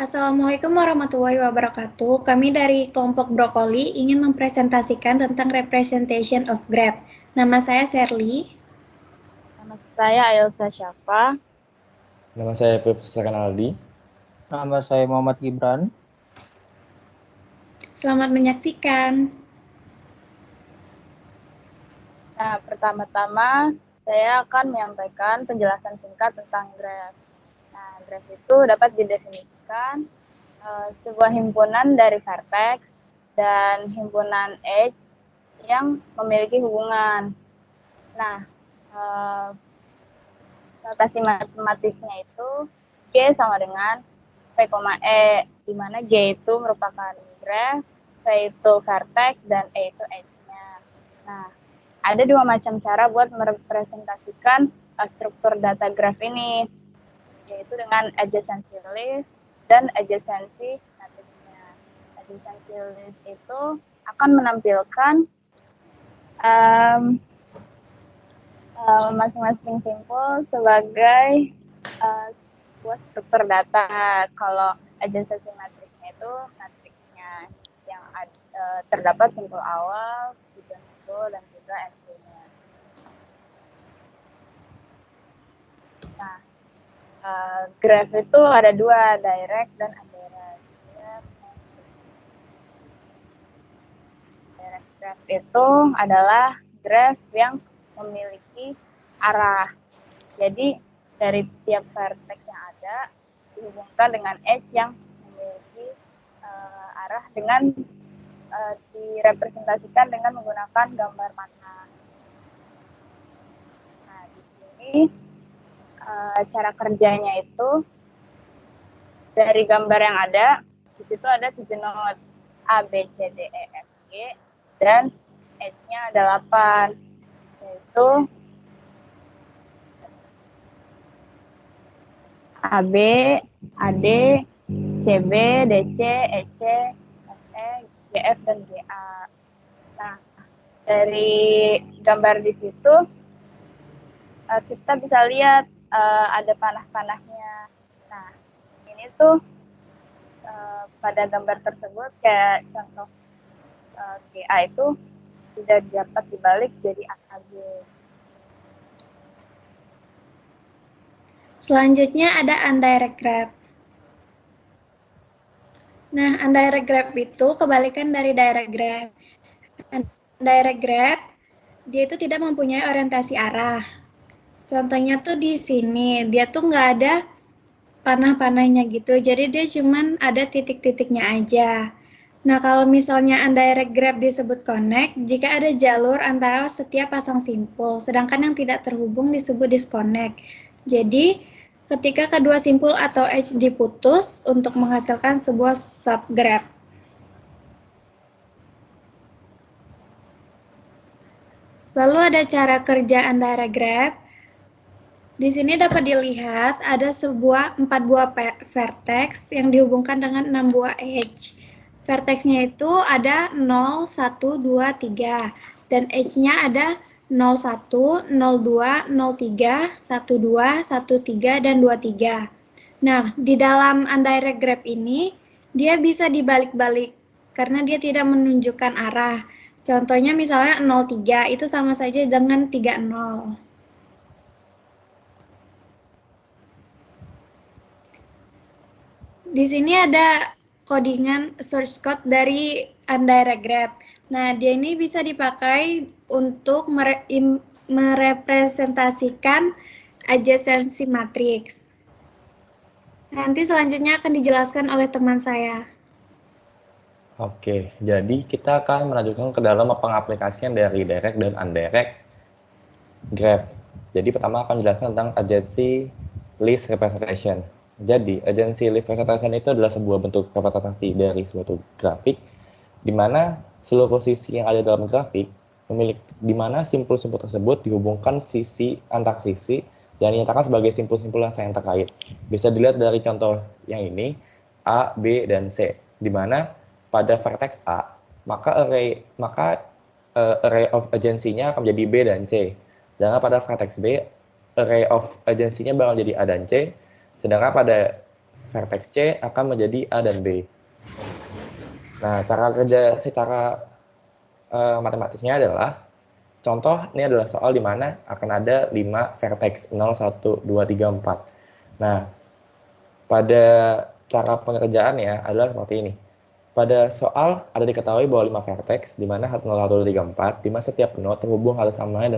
Assalamualaikum warahmatullahi wabarakatuh. Kami dari kelompok Brokoli ingin mempresentasikan tentang representation of graph. Nama saya Sherly. Nama saya Elsa Syafa. Nama saya Profesor Kanaldi. Nama saya Muhammad Gibran. Selamat menyaksikan. Nah, pertama-tama saya akan menyampaikan penjelasan singkat tentang graph. Nah, graph itu dapat didefinisikan sebuah himpunan dari vertex dan himpunan edge yang memiliki hubungan. Nah, notasi matematiknya itu G sama dengan P, E, di mana G itu merupakan graph, P itu vertex, dan E itu edge-nya. Nah, ada dua macam cara buat merepresentasikan struktur data graph ini, yaitu dengan adjacency list dan adjacency matrixnya. Adjacency list itu akan menampilkan masing-masing simpul sebagai sebuah struktur data. Kalau adjacency matrixnya itu matriksnya yang terdapat simpul awal, tujuan simpul, dan juga end-nya. Nah, graph itu ada dua, direct dan indirect. Direct graph itu adalah graph yang memiliki arah. Jadi dari tiap vertex yang ada dihubungkan dengan edge yang memiliki arah dengan direpresentasikan dengan menggunakan gambar panah. Nah, di sini cara kerjanya itu dari gambar yang ada, di situ ada 7 node A, B, C, D, E, F, G, dan edge-nya ada 8, yaitu AB, AD, CB, DC, EC, FE, GF, dan GA. Nah, dari gambar di situ, kita bisa lihat ada panah-panahnya. Nah, ini tuh pada gambar tersebut kayak contoh GA itu tidak dapat dibalik jadi AB. Selanjutnya ada indirect graph. Nah, indirect graph itu kebalikan dari direct graph. Indirect graph, dia itu tidak mempunyai orientasi arah. Contohnya tuh di sini, dia tuh nggak ada panah-panahnya gitu, jadi dia cuman ada titik-titiknya aja. Nah, kalau misalnya indirect graph disebut connect jika ada jalur antara setiap pasang simpul, sedangkan yang tidak terhubung disebut disconnect. Jadi, ketika kedua simpul atau edge diputus untuk menghasilkan sebuah subgraph. Lalu ada cara kerja indirect graph. Di sini dapat dilihat ada 4 buah vertex yang dihubungkan dengan 6 buah edge. Vertexnya itu ada 0, 1, 2, 3. Dan edge-nya ada 0, 1, 0, 2, 0, 3, 1, 2, 1, 3, dan 2, 3. Nah, di dalam indirect graph ini, dia bisa dibalik-balik karena dia tidak menunjukkan arah. Contohnya misalnya 0, 3, itu sama saja dengan 3, 0. Di sini ada codingan source code dari indirect graph. Nah, dia ini bisa dipakai untuk merepresentasikan adjacency matrix. Nanti selanjutnya akan dijelaskan oleh teman saya. Oke, jadi kita akan melanjutkan ke dalam pengaplikasian dari direct dan indirect graph. Jadi pertama akan menjelaskan tentang adjacency list representation. Jadi, adjacency list representation itu adalah sebuah bentuk representasi dari suatu grafik di mana seluruh sisi yang ada dalam grafik memiliki di mana simpul-simpul tersebut dihubungkan sisi antar sisi dan dinyatakan sebagai simpul-simpul yang saling terkait. Bisa dilihat dari contoh yang ini A, B, dan C, di mana pada vertex A maka array of agency-nya akan menjadi B dan C. Sedangkan pada vertex B array of agency-nya bakal jadi A dan C. Sedangkan pada vertex C akan menjadi A dan B. Nah, cara kerja secara matematisnya adalah, contoh ini adalah soal di mana akan ada 5 vertex 0, 1, 2, 3, 4. Nah, pada cara pengerjaannya adalah seperti ini. Pada soal ada diketahui bahwa 5 vertex di mana 1, 0, 1, 2, 3, 4, di mana setiap node terhubung harus samanya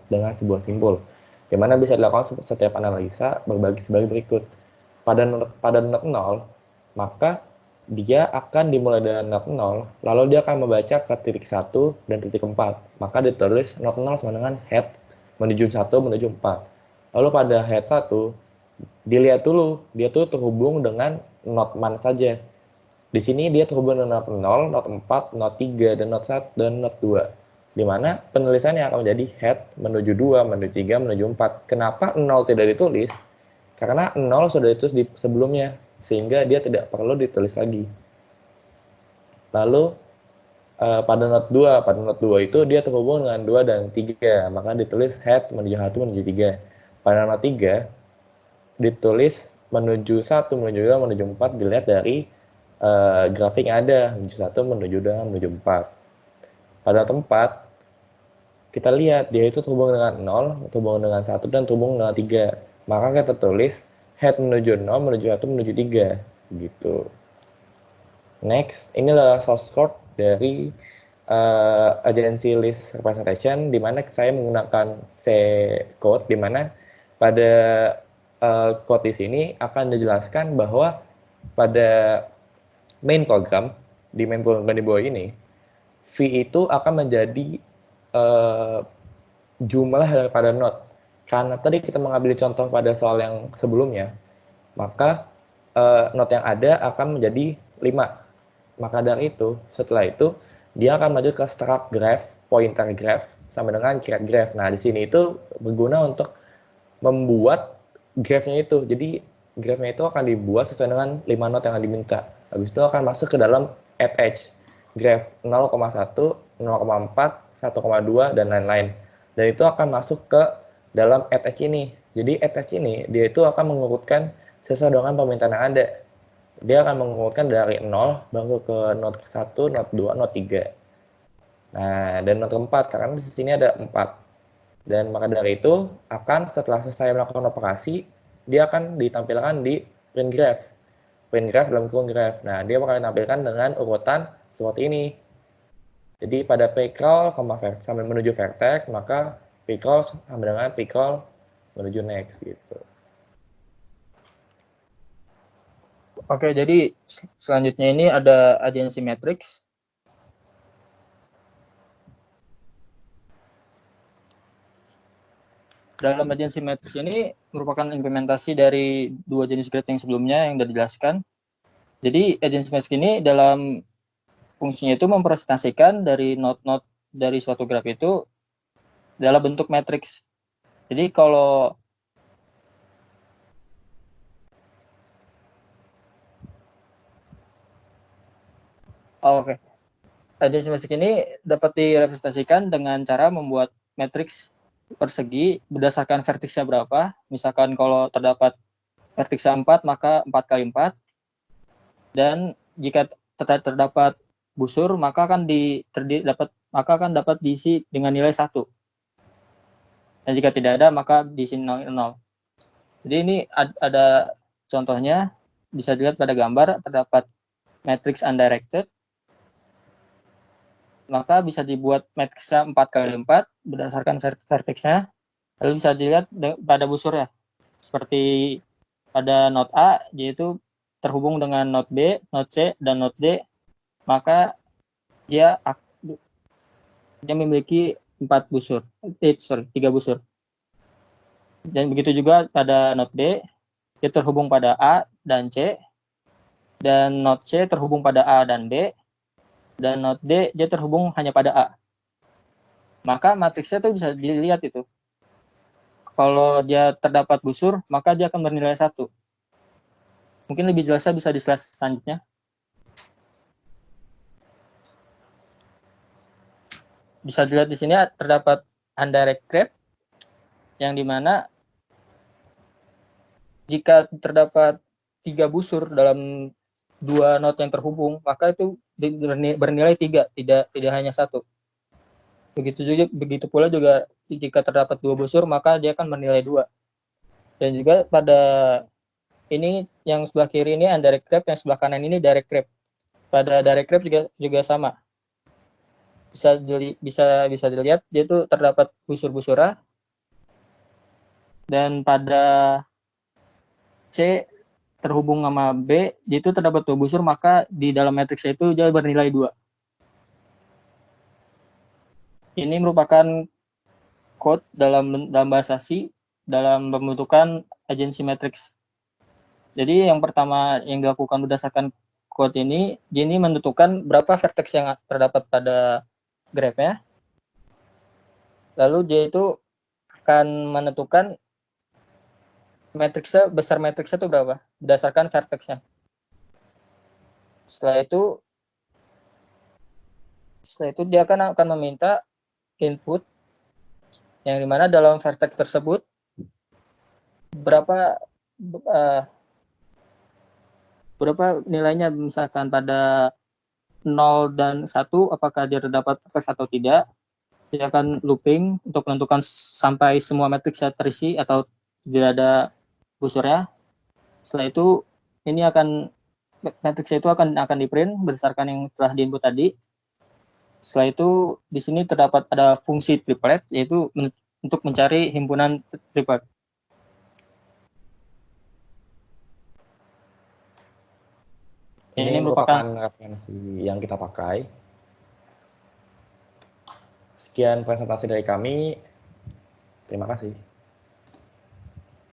dengan sebuah simbol. Di mana bisa dilakukan setiap analisa berbagi sebagai berikut. Pada node 0, maka dia akan dimulai dari node 0, lalu dia akan membaca ke titik 1 dan titik 4. Maka ditulis node 0 sama dengan head menuju 1 menuju 4. Lalu pada head 1, dilihat dulu dia tuh terhubung dengan node mana saja. Di sini dia terhubung dengan node 0, node 4, node 3, dan node 1, dan node 2. Di mana penulisannya akan menjadi head menuju 2, menuju 3, menuju 4. Kenapa 0 tidak ditulis? Karena 0 sudah ditulis di sebelumnya, sehingga dia tidak perlu ditulis lagi. Lalu pada node 2 itu dia terhubung dengan 2 dan 3, maka ditulis head menuju 1 menuju 3. Pada node 3 ditulis menuju 1 menuju 2 menuju 4, dilihat dari grafik yang ada, menuju 1 menuju 2 menuju 4. Pada tempat kita lihat dia itu terhubung dengan 0, terhubung dengan 1, dan terhubung dengan 3. Maka kita tulis head menuju 0, menuju 1, menuju 3. Gitu. Next, ini adalah source code dari agency list representation, di mana saya menggunakan C code, di mana pada code di sini akan dijelaskan bahwa pada main program, di main program di bawah ini, V itu akan menjadi jumlah daripada node. Karena tadi kita mengambil contoh pada soal yang sebelumnya, maka node yang ada akan menjadi 5. Maka dari itu, setelah itu, dia akan maju ke struct graph, pointer graph, sama dengan create graph. Nah, di sini itu berguna untuk membuat graph-nya itu. Jadi, graph-nya itu akan dibuat sesuai dengan 5 node yang diminta. Habis itu akan masuk ke dalam add edge, graph 0,1, 0,4, 1,2, dan lain-lain. Dan itu akan masuk ke dalam add edge ini. Jadi, add edge ini, dia itu akan mengurutkan sesuai dengan permintaan yang ada. Dia akan mengurutkan dari 0, baru ke node 1, node 2, node 3. Nah, dan node keempat, karena di sini ada 4. Dan maka dari itu, akan setelah selesai melakukan operasi, dia akan ditampilkan di print graph. Print graph dalam kurung graph. Nah, dia bakal ditampilkan dengan urutan seperti ini. Jadi pada pcrawl sampai menuju vertex, maka pcrawl sama dengan pcrawl menuju next gitu. Oke, jadi selanjutnya ini ada agency matrix. Dalam agency matrix ini merupakan implementasi dari 2 jenis graph yang sebelumnya yang sudah dijelaskan. Jadi agency matrix ini dalam fungsinya itu mempresentasikan dari node-node dari suatu graph itu dalam bentuk matrix. Jadi kalau Oke. Agency matrix ini dapat direpresentasikan dengan cara membuat matriks persegi berdasarkan vertexnya berapa. Misalkan kalau terdapat vertexnya 4, maka 4 kali 4. Dan jika terdapat busur, maka akan dapat diisi dengan nilai 1. Dan jika tidak ada, maka diisi 0. Jadi ini ada contohnya, bisa dilihat pada gambar, terdapat matrix undirected, maka bisa dibuat matriksnya 4 kali 4 berdasarkan vertexnya. Lalu bisa dilihat pada busurnya. Seperti pada node A, yaitu terhubung dengan node B, node C, dan node D, maka dia memiliki 3 busur. Dan begitu juga pada node B, dia terhubung pada A dan C, dan node C terhubung pada A dan B, dan node D dia terhubung hanya pada A. Maka matriksnya itu bisa dilihat itu. Kalau dia terdapat busur, maka dia akan bernilai 1. Mungkin lebih jelasnya bisa di slide selanjutnya. Bisa dilihat di sini terdapat undirect graph, yang dimana jika terdapat 3 busur dalam 2 node yang terhubung, maka itu bernilai 3, tidak hanya 1. Begitu pula juga jika terdapat 2 busur, maka dia akan bernilai 2. Dan juga pada ini yang sebelah kiri ini indirect graph, yang sebelah kanan ini direct graph. Pada direct graph juga sama. Bisa dilihat dia itu terdapat busur-busurnya. Dan pada C terhubung sama B, dia itu terdapat 2 busur, maka di dalam matriks itu dia bernilai 2. Ini merupakan code dalam bahasa C dalam pembentukan agency matrix. Jadi yang pertama yang dilakukan berdasarkan code ini menentukan berapa vertex yang terdapat pada graph-nya. Lalu dia itu akan menentukan besar matriksnya itu berapa berdasarkan vertex-nya. Setelah itu dia akan meminta input yang dimana dalam vertex tersebut berapa nilainya, misalkan pada 0 dan 1 apakah dia terdapat vertex atau tidak. Dia akan looping untuk menentukan sampai semua matriksnya terisi atau tidak ada busurnya. Setelah itu matriksnya itu akan di print berdasarkan yang telah diinput tadi. Setelah itu di sini terdapat ada fungsi triplet, yaitu untuk mencari himpunan triplet. Ini merupakan referensi yang kita pakai. Sekian presentasi dari kami. Terima kasih.